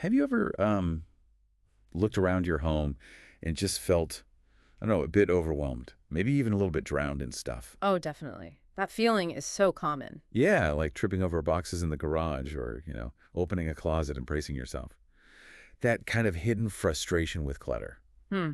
Have you ever looked around your home and just felt, I don't know, a bit overwhelmed, maybe even a little bit drowned in stuff? Oh, definitely. That feeling is so common. Yeah, like tripping over boxes in the garage or, opening a closet and bracing yourself. That kind of hidden frustration with clutter. Hmm.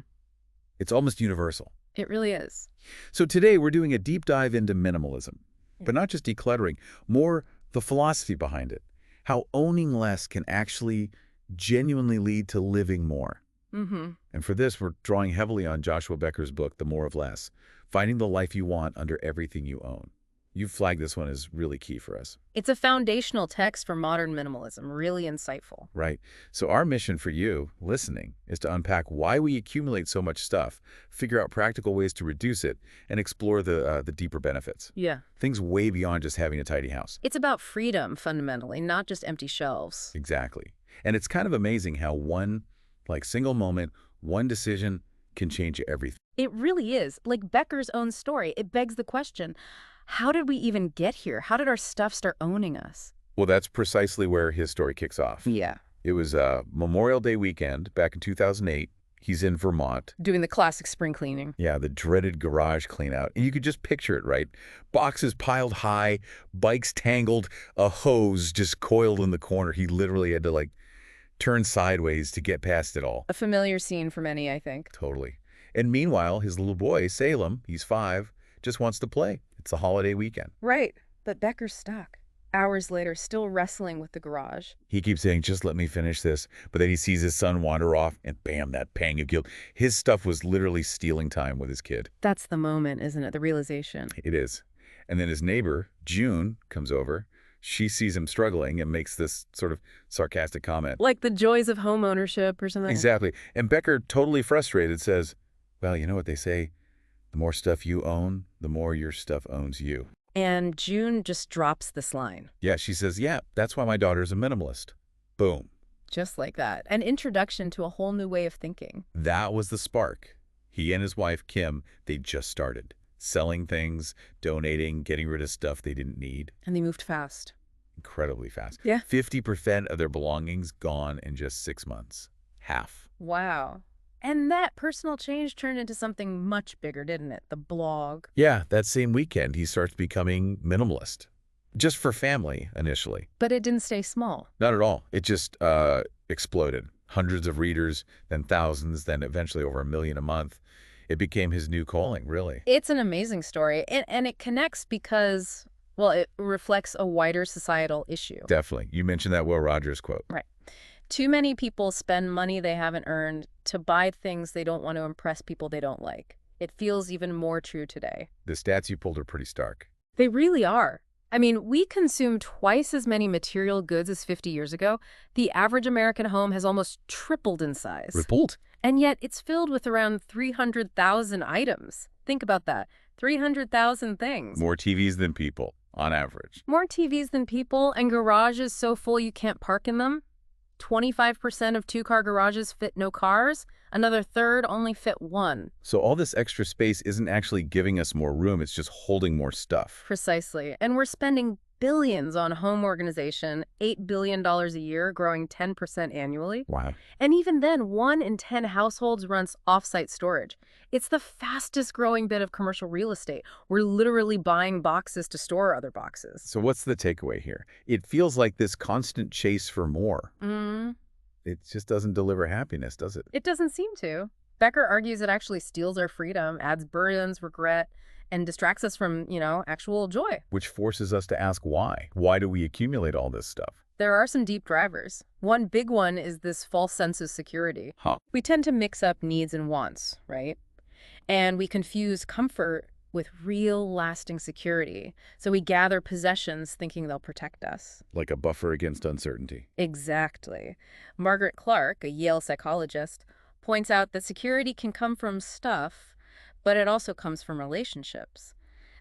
It's almost universal. It really is. So today we're doing a deep dive into minimalism, but not just decluttering, more the philosophy behind it. How owning less can actually genuinely lead to living more. Mm-hmm. And for this, we're drawing heavily on Joshua Becker's book, The More of Less, Finding the Life You Want Under Everything You Own. You've flagged this one as really key for us. It's a foundational text for modern minimalism, really insightful. Right. So our mission for you, listening, is to unpack why we accumulate so much stuff, figure out practical ways to reduce it, and explore the deeper benefits. Yeah. Things way beyond just having a tidy house. It's about freedom, fundamentally, not just empty shelves. Exactly. And it's kind of amazing how one, single moment, one decision can change everything. It really is. Like Becker's own story, it begs the question, how did we even get here? How did our stuff start owning us? Well, that's precisely where his story kicks off. Yeah. It was Memorial Day weekend back in 2008. He's in Vermont. Doing the classic spring cleaning. Yeah, the dreaded garage cleanout. And you could just picture it, right? Boxes piled high, bikes tangled, a hose just coiled in the corner. He literally had to, turn sideways to get past it all. A familiar scene for many, I think. Totally. And meanwhile, his little boy, Salem, he's 5, just wants to play. It's a holiday weekend. Right. But Becker's stuck. Hours later, still wrestling with the garage. He keeps saying, just let me finish this. But then he sees his son wander off, and bam, that pang of guilt. His stuff was literally stealing time with his kid. That's the moment, isn't it? The realization. It is. And then his neighbor, June, comes over. She sees him struggling and makes this sort of sarcastic comment. Like the joys of home ownership or something. Exactly. And Becker, totally frustrated, says, well, you know what they say? The more stuff you own, the more your stuff owns you. And June just drops this line. Yeah, she says, yeah, that's why my daughter's a minimalist. Boom. Just like that. An introduction to a whole new way of thinking. That was the spark. He and his wife, Kim, they just started. Selling things, donating, getting rid of stuff they didn't need. And they moved fast. Incredibly fast. Yeah. 50% of their belongings gone in just 6 months. Half. Wow. And that personal change turned into something much bigger, didn't it? The blog. Yeah, that same weekend, he starts becoming minimalist. Just for family, initially. But it didn't stay small. Not at all. It just exploded. Hundreds of readers, then thousands, then eventually over 1 million a month. It became his new calling, really. It's an amazing story. And it connects because, well, it reflects a wider societal issue. Definitely. You mentioned that Will Rogers quote. Right. Too many people spend money they haven't earned to buy things they don't want to impress people they don't like. It feels even more true today. The stats you pulled are pretty stark. They really are. I mean, we consume twice as many material goods as 50 years ago. The average American home has almost tripled in size. Tripled? And yet it's filled with around 300,000 items. Think about that. 300,000 things. More TVs than people, on average. More TVs than people, and garages so full you can't park in them. 25% of two-car garages fit no cars. Another third only fit one. So all this extra space isn't actually giving us more room, it's just holding more stuff. Precisely. And we're spending billions on home organization, $8 billion a year, growing 10% annually. Wow. And even then, 1 in 10 households runs off-site storage. It's the fastest growing bit of commercial real estate. We're literally buying boxes to store other boxes. So what's the takeaway here? It feels like this constant chase for more. It just doesn't deliver happiness, does it? It doesn't seem to. Becker argues it actually steals our freedom, adds burdens, regret, and distracts us from, actual joy. Which forces us to ask why. Why do we accumulate all this stuff? There are some deep drivers. One big one is this false sense of security. Huh. We tend to mix up needs and wants, right? And we confuse comfort with real lasting security. So we gather possessions thinking they'll protect us. Like a buffer against uncertainty. Exactly. Margaret Clark, a Yale psychologist, points out that security can come from stuff, but it also comes from relationships.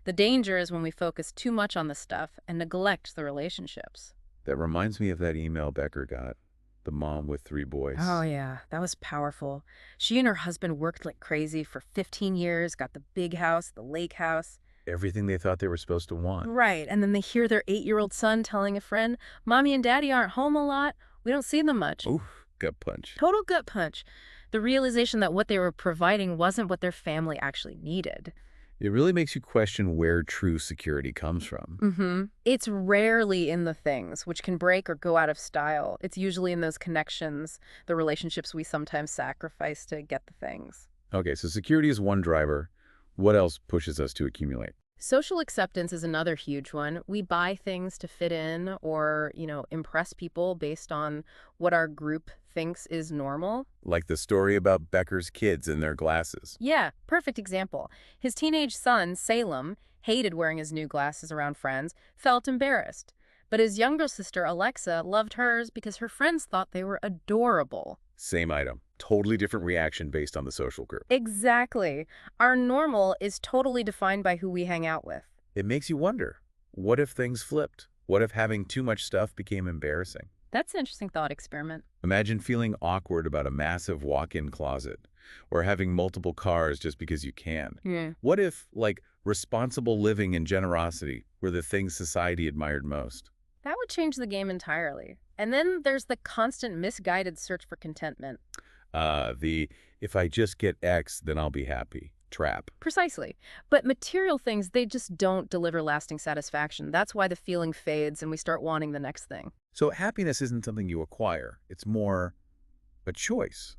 The danger is when we focus too much on the stuff and neglect the relationships. That reminds me of that email Becker got. The mom with 3 boys. Oh, yeah. That was powerful. She and her husband worked like crazy for 15 years, got the big house, the lake house. Everything they thought they were supposed to want. Right. And then they hear their 8-year-old son telling a friend, Mommy and Daddy aren't home a lot. We don't see them much. Oof. Gut punch. Total gut punch. The realization that what they were providing wasn't what their family actually needed. It really makes you question where true security comes from. It's rarely in the things, which can break or go out of style. It's usually in those connections, the relationships we sometimes sacrifice to get the things. Okay, so security is one driver. What else pushes us to accumulate? Social acceptance is another huge one. We buy things to fit in or, impress people based on what our group thinks is normal. Like the story about Becker's kids and their glasses. Yeah, perfect example. His teenage son, Salem, hated wearing his new glasses around friends, felt embarrassed. But his younger sister, Alexa, loved hers because her friends thought they were adorable. Same item. Totally different reaction based on the social group. Exactly. Our normal is totally defined by who we hang out with. It makes you wonder, what if things flipped? What if having too much stuff became embarrassing? That's an interesting thought experiment. Imagine feeling awkward about a massive walk-in closet or having multiple cars just because you can. Yeah. What if, like, responsible living and generosity were the things society admired most? That would change the game entirely. And then there's the constant misguided search for contentment. The if I just get X, then I'll be happy trap. Precisely. But material things, they just don't deliver lasting satisfaction. That's why the feeling fades and we start wanting the next thing. So happiness isn't something you acquire. It's more a choice,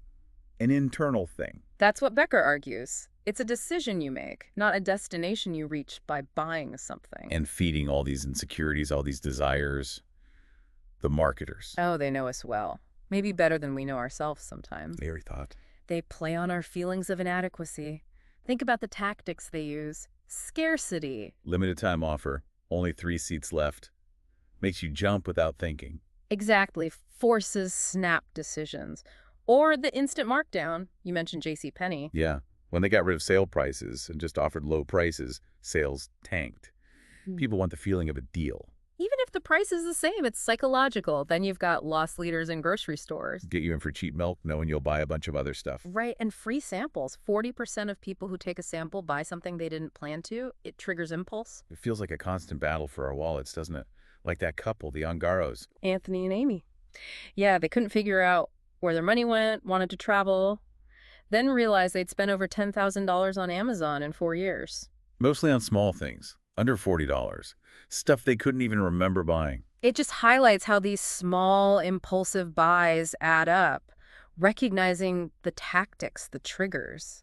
an internal thing. That's what Becker argues. It's a decision you make, not a destination you reach by buying something. And feeding all these insecurities, all these desires, the marketers. Oh, they know us well. Maybe better than we know ourselves sometimes. Airy thought. They play on our feelings of inadequacy. Think about the tactics they use. Scarcity. Limited time offer, only 3 seats left. Makes you jump without thinking. Exactly. Forces snap decisions. Or the instant markdown. You mentioned JCPenney. Yeah. When they got rid of sale prices and just offered low prices, sales tanked. People want the feeling of a deal. Even if the price is the same, it's psychological. Then you've got loss leaders in grocery stores. Get you in for cheap milk, knowing you'll buy a bunch of other stuff. Right, and free samples. 40% of people who take a sample buy something they didn't plan to. It triggers impulse. It feels like a constant battle for our wallets, doesn't it? Like that couple, the Angaros. Anthony and Amy. Yeah, they couldn't figure out where their money went, wanted to travel, then realized they'd spent over $10,000 on Amazon in 4 years. Mostly on small things, under $40. Stuff they couldn't even remember buying. It just highlights how these small, impulsive buys add up, recognizing the tactics, the triggers.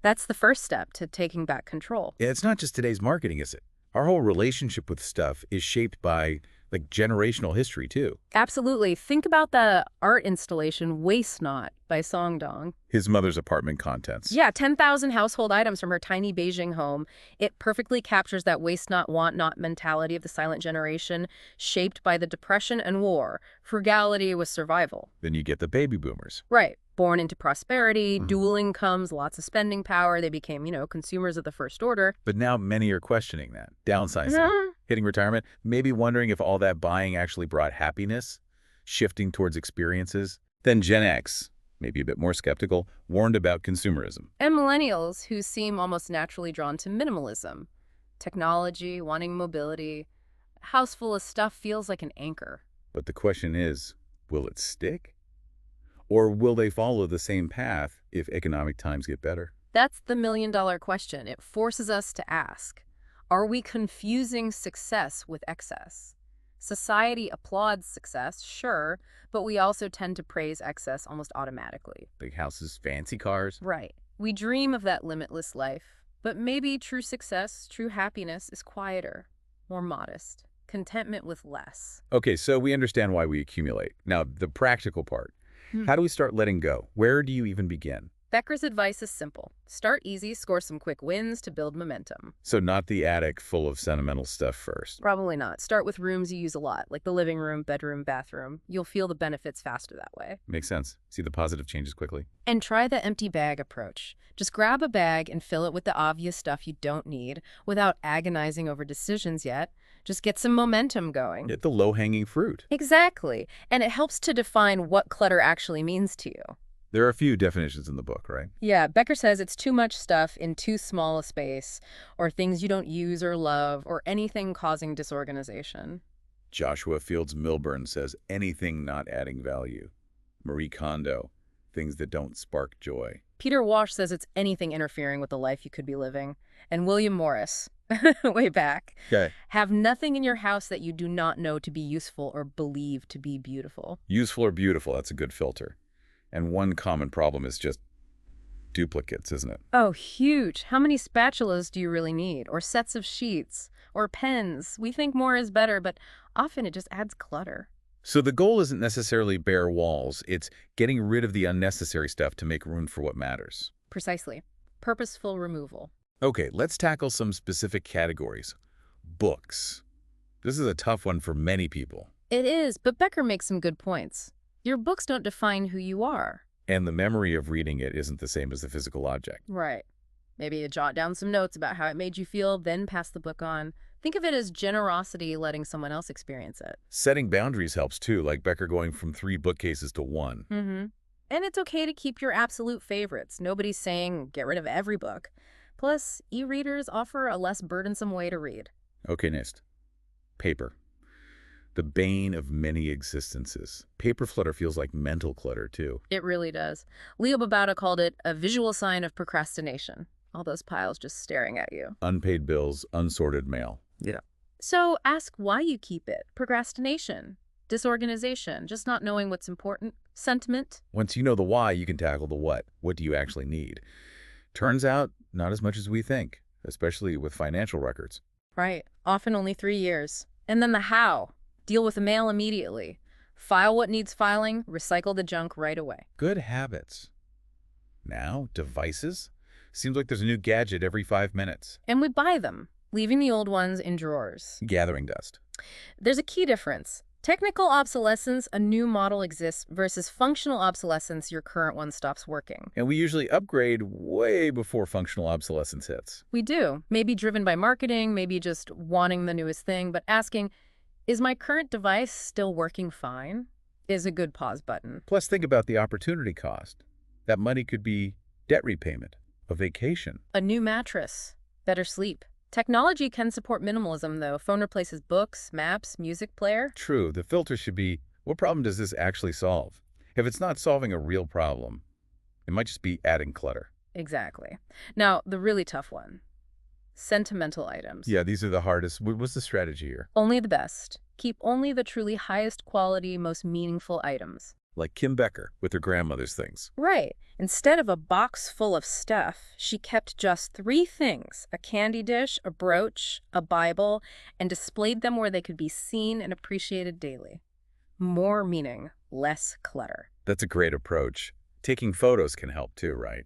That's the first step to taking back control. Yeah, it's not just today's marketing, is it? Our whole relationship with stuff is shaped by, like, generational history, too. Absolutely. Think about the art installation Waste Not by Songdong. His mother's apartment contents. Yeah, 10,000 household items from her tiny Beijing home. It perfectly captures that waste not, want not mentality of the silent generation, shaped by the Depression and war. Frugality was survival. Then you get the baby boomers. Right. Born into prosperity, dual incomes, lots of spending power. They became, consumers of the first order. But now many are questioning that. Downsizing. Hitting retirement. Maybe wondering if all that buying actually brought happiness. Shifting towards experiences. Then Gen X, maybe a bit more skeptical, warned about consumerism. And millennials, who seem almost naturally drawn to minimalism. Technology, wanting mobility. A house full of stuff feels like an anchor. But the question is, will it stick? Or will they follow the same path if economic times get better? That's the million-dollar question. It forces us to ask, are we confusing success with excess? Society applauds success, sure, but we also tend to praise excess almost automatically. Big houses, fancy cars. Right. We dream of that limitless life, but maybe true success, true happiness is quieter, more modest, contentment with less. Okay, so we understand why we accumulate. Now, the practical part. How do we start letting go? Where do you even begin? Becker's advice is simple. Start easy, score some quick wins to build momentum. So not the attic full of sentimental stuff first. Probably not. Start with rooms you use a lot, like the living room, bedroom, bathroom. You'll feel the benefits faster that way. Makes sense. See the positive changes quickly. And try the empty bag approach. Just grab a bag and fill it with the obvious stuff you don't need without agonizing over decisions yet. Just get some momentum going. Get the low-hanging fruit. Exactly. And it helps to define what clutter actually means to you. There are a few definitions in the book, right? Yeah, Becker says it's too much stuff in too small a space, or things you don't use or love, or anything causing disorganization. Joshua Fields Milburn says anything not adding value. Marie Kondo, things that don't spark joy. Peter Walsh says it's anything interfering with the life you could be living. And William Morris, way back, Okay. have nothing in your house that you do not know to be useful or believe to be beautiful. Useful or beautiful, that's a good filter. And one common problem is just duplicates, isn't it? Oh, huge. How many spatulas do you really need? Or sets of sheets? Or pens? We think more is better, but often it just adds clutter. So the goal isn't necessarily bare walls, it's getting rid of the unnecessary stuff to make room for what matters. Precisely. Purposeful removal. Okay, let's tackle some specific categories. Books. This is a tough one for many people. It is, but Becker makes some good points. Your books don't define who you are. And the memory of reading it isn't the same as the physical object. Right. Maybe you jot down some notes about how it made you feel, then pass the book on. Think of it as generosity letting someone else experience it. Setting boundaries helps too, like Becker going from 3 bookcases to 1. Mm-hmm. And it's okay to keep your absolute favorites. Nobody's saying get rid of every book. Plus, e-readers offer a less burdensome way to read. Okay, next. Paper. The bane of many existences. Paper clutter feels like mental clutter too. It really does. Leo Babauta called it a visual sign of procrastination. All those piles just staring at you. Unpaid bills, unsorted mail. Yeah. So ask why you keep it. Procrastination, disorganization, just not knowing what's important, sentiment. Once you know the why, you can tackle the what. What do you actually need? Turns out, not as much as we think, especially with financial records. Right. Often only 3 years. And then the how. Deal with the mail immediately. File what needs filing, recycle the junk right away. Good habits. Now, devices? Seems like there's a new gadget every 5 minutes. And we buy them, leaving the old ones in drawers. Gathering dust. There's a key difference. Technical obsolescence, a new model exists, versus functional obsolescence, your current one stops working. And we usually upgrade way before functional obsolescence hits. We do. Maybe driven by marketing, maybe just wanting the newest thing, but asking, is my current device still working fine? Is a good pause button. Plus, think about the opportunity cost. That money could be debt repayment, a vacation. A new mattress, better sleep. Technology can support minimalism, though. Phone replaces books, maps, music player. True, the filter should be, what problem does this actually solve? If it's not solving a real problem, it might just be adding clutter. Exactly. Now, the really tough one. Sentimental items. Yeah, these are the hardest. What's the strategy here? Only the best. Keep only the truly highest quality, most meaningful items. Like Kim Becker with her grandmother's things. Right. Instead of a box full of stuff, she kept just 3 things: a candy dish, a brooch, a Bible, and displayed them where they could be seen and appreciated daily. More meaning, less clutter. That's a great approach. Taking photos can help too, right?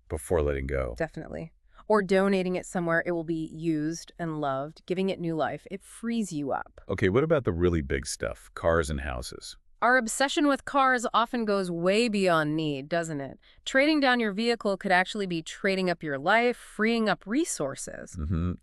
Before letting go. Definitely. Or donating it somewhere it will be used and loved, giving it new life. It frees you up. Okay, what about the really big stuff? Cars and houses. Our obsession with cars often goes way beyond need, doesn't it? Trading down your vehicle could actually be trading up your life, freeing up resources.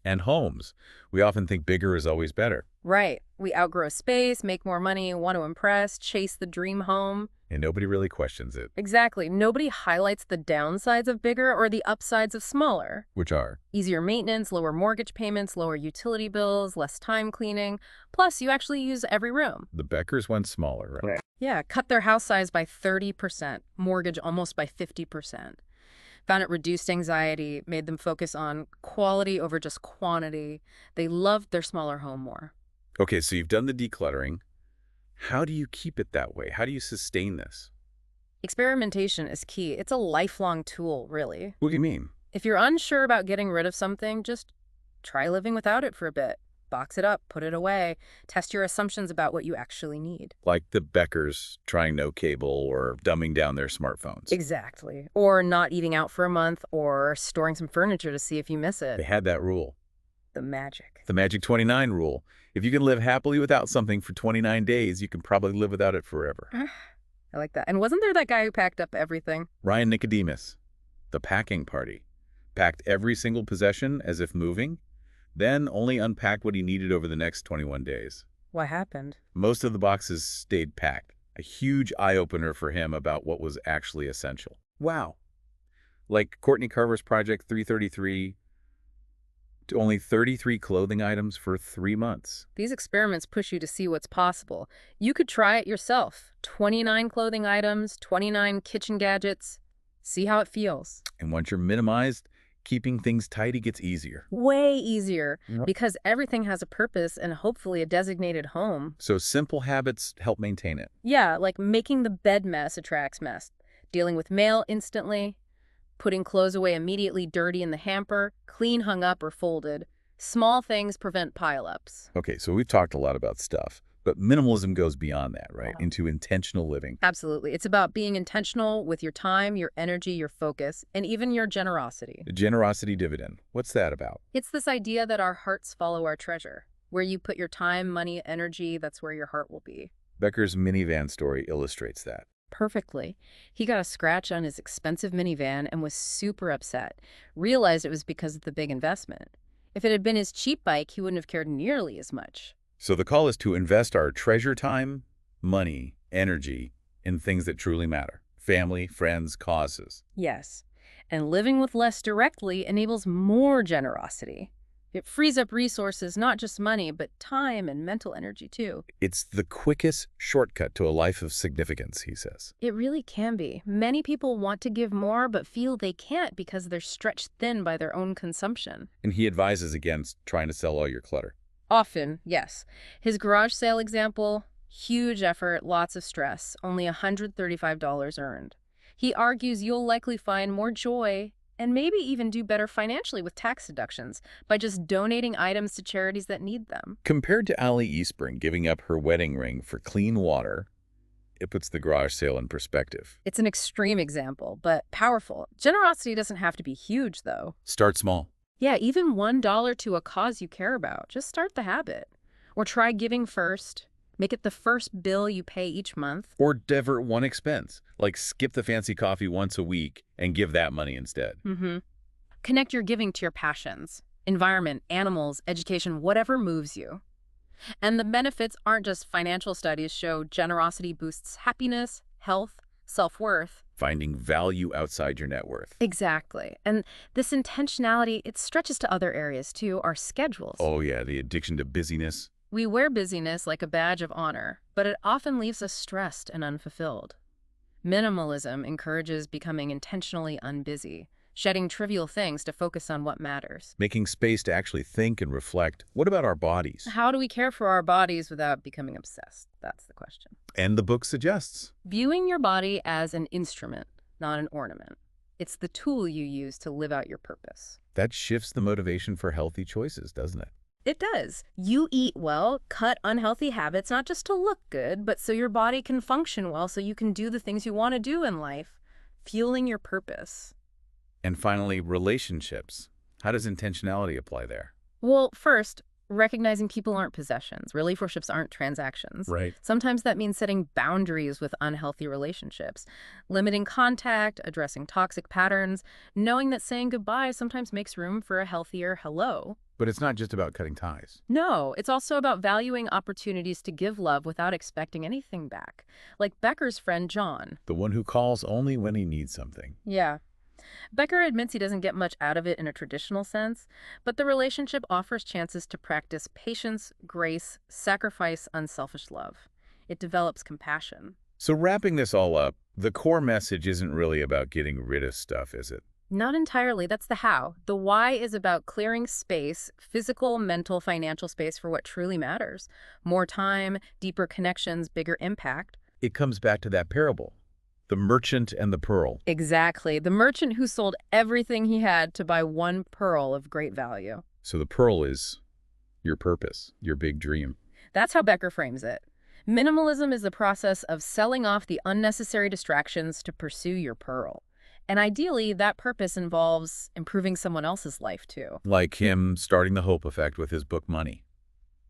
And homes. We often think bigger is always better. Right. We outgrow space, make more money, want to impress, chase the dream home. And nobody really questions it. Exactly. Nobody highlights the downsides of bigger or the upsides of smaller. Which are? Easier maintenance, lower mortgage payments, lower utility bills, less time cleaning. Plus, you actually use every room. The Beckers went smaller, right? Yeah, cut their house size by 30%, mortgage almost by 50%. Found it reduced anxiety, made them focus on quality over just quantity. They loved their smaller home more. Okay, so you've done the decluttering. How do you keep it that way? How do you sustain this? Experimentation is key. It's a lifelong tool, really. What do you mean? If you're unsure about getting rid of something, just try living without it for a bit. Box it up, put it away. Test your assumptions about what you actually need. Like the Beckers trying no cable or dumbing down their smartphones. Exactly. Or not eating out for a month, or storing some furniture to see if you miss it. They had that rule. The magic. The Magic 29 rule. If you can live happily without something for 29 days, you can probably live without it forever. I like that. And wasn't there that guy who packed up everything? Ryan Nicodemus, the packing party, packed every single possession as if moving, then only unpacked what he needed over the next 21 days. What happened? Most of the boxes stayed packed, a huge eye-opener for him about what was actually essential. Wow. Like Courtney Carver's Project 333, to only 33 clothing items for 3 months. These experiments push you to see what's possible. You could try it yourself. 29 clothing items, 29 kitchen gadgets. See how it feels. And once you're minimized, keeping things tidy gets easier. Way easier, Yep. because everything has a purpose and hopefully a designated home. So simple habits help maintain it. Yeah, like making the bed mess attracts mess, dealing with mail instantly, putting clothes away immediately dirty in the hamper, clean hung up or folded. Small things prevent pileups. Okay, so we've talked a lot about stuff, but minimalism goes beyond that, right? Wow. Into intentional living. Absolutely. It's about being intentional with your time, your energy, your focus, and even your generosity. The generosity dividend. What's that about? It's this idea that our hearts follow our treasure. Where you put your time, money, energy, that's where your heart will be. Becker's minivan story illustrates that. Perfectly. He got a scratch on his expensive minivan and was super upset. Realized it was because of the big investment. If it had been his cheap bike, he wouldn't have cared nearly as much. So the call is to invest our treasure time, money, energy in things that truly matter. Family, friends, causes. Yes. And living with less directly enables more generosity. It frees up resources, not just money, but time and mental energy too. It's the quickest shortcut to a life of significance, he says. It really can be. Many people want to give more but feel they can't because they're stretched thin by their own consumption. And he advises against trying to sell all your clutter. Often, yes. His garage sale example, huge effort, lots of stress, only $135 earned. He argues you'll likely find more joy and maybe even do better financially with tax deductions by just donating items to charities that need them. Compared to Allie Eastburn giving up her wedding ring for clean water, it puts the garage sale in perspective. It's an extreme example, but powerful. Generosity doesn't have to be huge, though. Start small. Yeah, even $1 to a cause you care about. Just start the habit. Or try giving first. Make it the first bill you pay each month. Or divert one expense, like skip the fancy coffee once a week and give that money instead. Connect your giving to your passions. Environment, animals, education, whatever moves you. And the benefits aren't just financial. Studies show generosity boosts happiness, health, self-worth. Finding value outside your net worth. Exactly. And this intentionality, it stretches to other areas too, our schedules. Oh yeah, the addiction to busyness. We wear busyness like a badge of honor, but it often leaves us stressed and unfulfilled. Minimalism encourages becoming intentionally unbusy, shedding trivial things to focus on what matters. Making space to actually think and reflect. What about our bodies? How do we care for our bodies without becoming obsessed? That's the question. And the book suggests. Viewing your body as an instrument, not an ornament. It's the tool you use to live out your purpose. That shifts the motivation for healthy choices, doesn't it? It does. You eat well, cut unhealthy habits, not just to look good, but so your body can function well, so you can do the things you want to do in life, fueling your purpose. And finally, relationships. How does intentionality apply there? Well, first, recognizing people aren't possessions. Relationships aren't transactions. Right. Sometimes that means setting boundaries with unhealthy relationships, limiting contact, addressing toxic patterns, knowing that saying goodbye sometimes makes room for a healthier hello. But it's not just about cutting ties. No, it's also about valuing opportunities to give love without expecting anything back. Like Becker's friend John. The one who calls only when he needs something. Yeah. Becker admits he doesn't get much out of it in a traditional sense, but the relationship offers chances to practice patience, grace, sacrifice, unselfish love. It develops compassion. So wrapping this all up, the core message isn't really about getting rid of stuff, is it? Not entirely. That's the how. The why is about clearing space, physical, mental, financial space for what truly matters. More time, deeper connections, bigger impact. It comes back to that parable, the merchant and the pearl. Exactly. The merchant who sold everything he had to buy one pearl of great value. So the pearl is your purpose, your big dream. That's how Becker frames it. Minimalism is the process of selling off the unnecessary distractions to pursue your pearl. And ideally, that purpose involves improving someone else's life, too. Like him starting the Hope Effect with his book Money.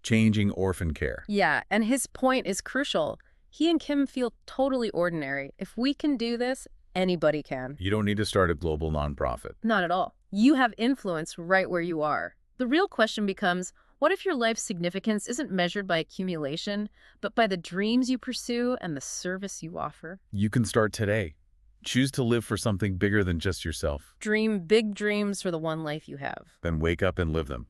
Changing orphan care. Yeah, and his point is crucial. He and Kim feel totally ordinary. If we can do this, anybody can. You don't need to start a global nonprofit. Not at all. You have influence right where you are. The real question becomes, what if your life's significance isn't measured by accumulation, but by the dreams you pursue and the service you offer? You can start today. Choose to live for something bigger than just yourself. Dream big dreams for the one life you have. Then wake up and live them.